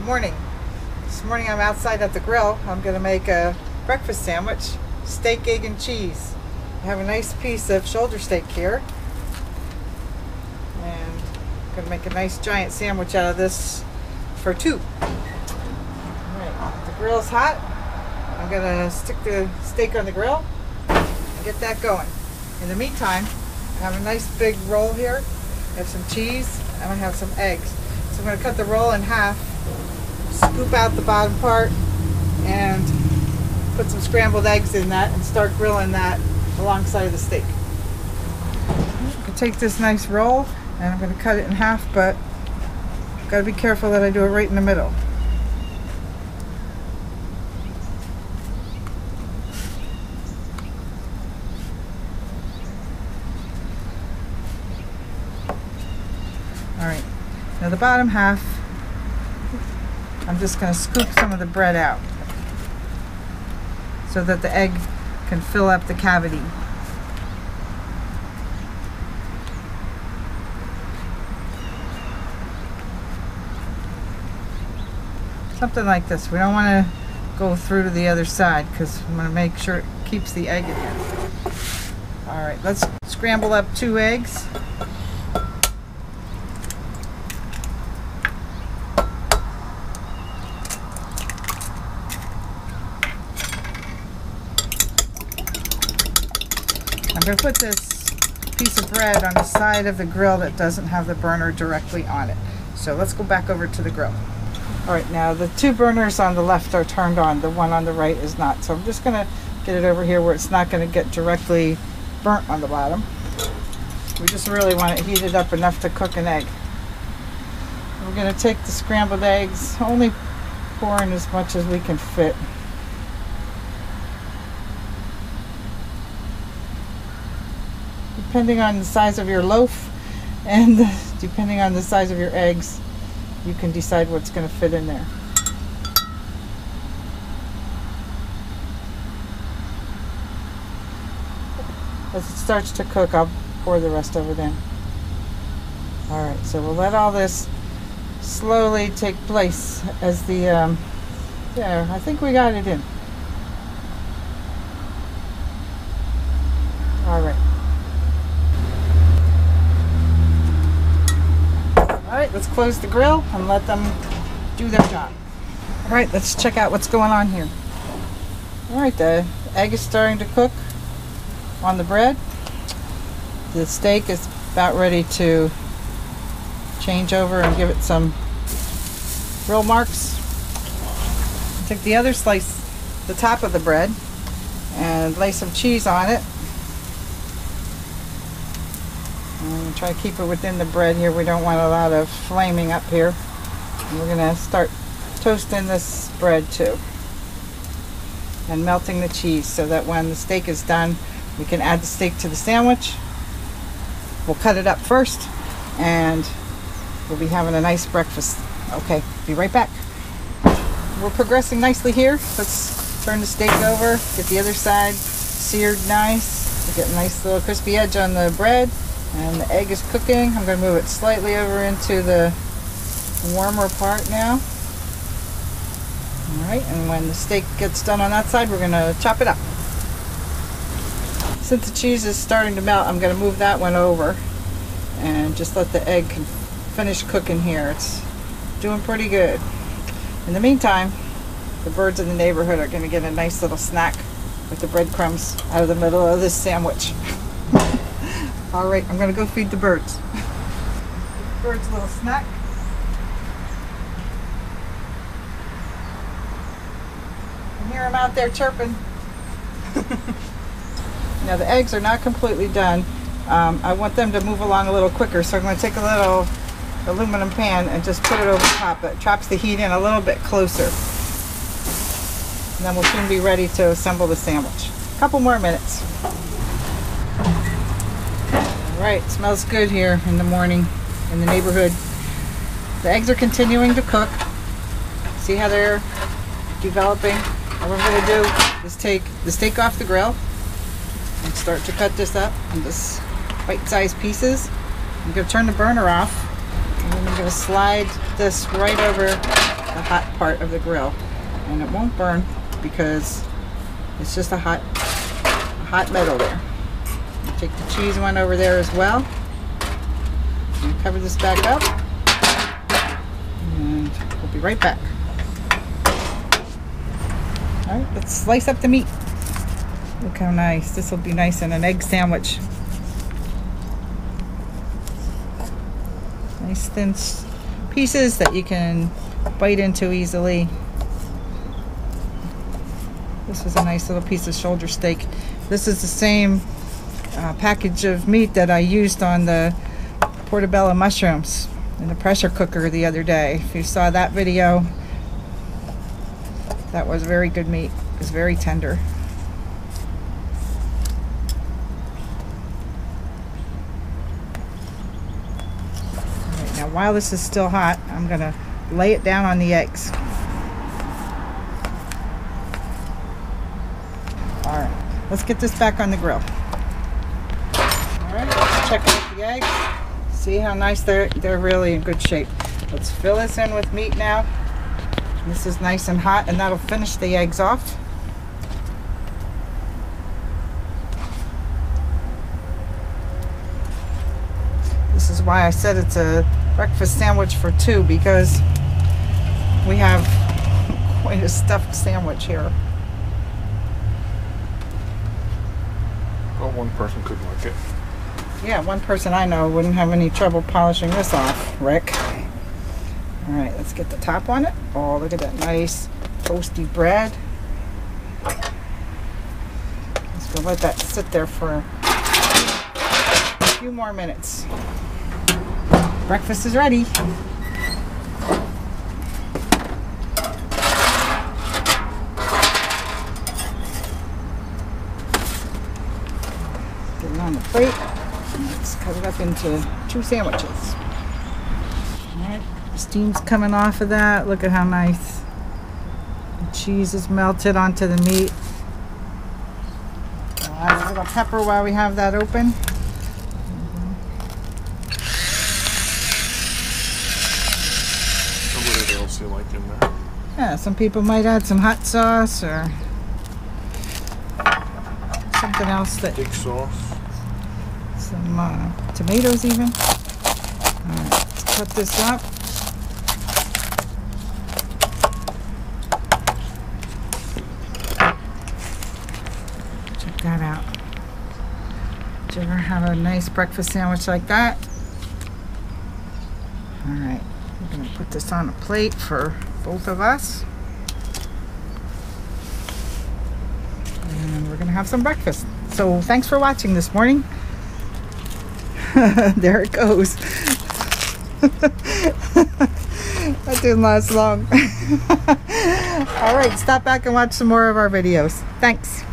morning. This morning I'm outside at the grill. I'm going to make a breakfast sandwich, steak, egg, and cheese. I have a nice piece of shoulder steak here. And I'm going to make a nice giant sandwich out of this for two. Alright, the grill's hot. I'm going to stick the steak on the grill and get that going. In the meantime, I have a nice big roll here. I have some cheese and I have some eggs. So I'm going to cut the roll in half, scoop out the bottom part, and put some scrambled eggs in that and start grilling that alongside of the steak. I can take this nice roll and I'm going to cut it in half, but I've got to be careful that I do it right in the middle. Alright, now the bottom half, I'm just going to scoop some of the bread out so that the egg can fill up the cavity. Something like this. We don't want to go through to the other side because I'm going to make sure it keeps the egg in there. Alright, let's scramble up 2 eggs. I'm going to put this piece of bread on the side of the grill that doesn't have the burner directly on it. So let's go back over to the grill. Alright, now the 2 burners on the left are turned on, the one on the right is not. So I'm just going to get it over here where it's not going to get directly burnt on the bottom. We just really want it heated up enough to cook an egg. We're going to take the scrambled eggs, only pour in as much as we can fit. Depending on the size of your loaf and depending on the size of your eggs, you can decide what's going to fit in there. As it starts to cook, I'll pour the rest of it in. Alright, so we'll let all this slowly take place as the, there, I think we got it in. Alright. Alright, let's close the grill and let them do their job. Alright, let's check out what's going on here. Alright, the egg is starting to cook on the bread. The steak is about ready to change over and give it some grill marks. Take the other slice, the top of the bread, and lay some cheese on it. And try to keep it within the bread here. We don't want a lot of flaming up here. And we're going to start toasting this bread too. And melting the cheese so that when the steak is done, we can add the steak to the sandwich. We'll cut it up first and we'll be having a nice breakfast. Okay, be right back. We're progressing nicely here. Let's turn the steak over, get the other side seared nice. We'll get a nice little crispy edge on the bread. And the egg is cooking. I'm going to move it slightly over into the warmer part now. Alright, and when the steak gets done on that side, we're going to chop it up. Since the cheese is starting to melt, I'm going to move that one over and just let the egg finish cooking here. It's doing pretty good. In the meantime, the birds in the neighborhood are going to get a nice little snack with the breadcrumbs out of the middle of this sandwich. Alright, I'm going to go feed the birds. Birds a little snack. I can hear them out there chirping. Now the eggs are not completely done. I want them to move along a little quicker, so I'm going to take a little aluminum pan and just put it over top. It traps the heat in a little bit closer. And then we'll soon be ready to assemble the sandwich. A couple more minutes. Alright, smells good here in the morning in the neighborhood. The eggs are continuing to cook. See how they're developing? What we're going to do is take the steak off the grill and start to cut this up in this bite-sized pieces. I'm going to turn the burner off and then I'm going to slide this right over the hot part of the grill, and it won't burn because it's just a hot metal there. Take the cheese one over there as well. And cover this back up, and we'll be right back. All right, let's slice up the meat. Look how nice. This will be nice in an egg sandwich. Nice thin pieces that you can bite into easily. This is a nice little piece of shoulder steak. This is the same package of meat that I used on the portobello mushrooms in the pressure cooker the other day. If you saw that video, that was very good meat. It's very tender. All right, now while this is still hot, I'm gonna lay it down on the eggs. All right, let's get this back on the grill. All right, let's check out the eggs. See how nice they're really in good shape. Let's fill this in with meat now. This is nice and hot, and that'll finish the eggs off. This is why I said it's a breakfast sandwich for two, because we have quite a stuffed sandwich here. Well, one person could like it. Yeah, one person I know wouldn't have any trouble polishing this off, Rick. All right, let's get the top on it. Oh, look at that nice toasty bread. Let's go let that sit there for a few more minutes. Breakfast is ready. Get it on the plate. Let's cut it up into 2 sandwiches. All right, the steam's coming off of that. Look at how nice the cheese is melted onto the meat. I'll add a little pepper while we have that open. Whatever else you like in there. Yeah, some people might add some hot sauce or something else that. Thick sauce. Some tomatoes even. Alright, let's cut this up. Check that out. Did you ever have a nice breakfast sandwich like that? Alright, we're going to put this on a plate for both of us. And we're going to have some breakfast. So thanks for watching this morning. There it goes. That didn't last long. All right, stop back and watch some more of our videos. Thanks.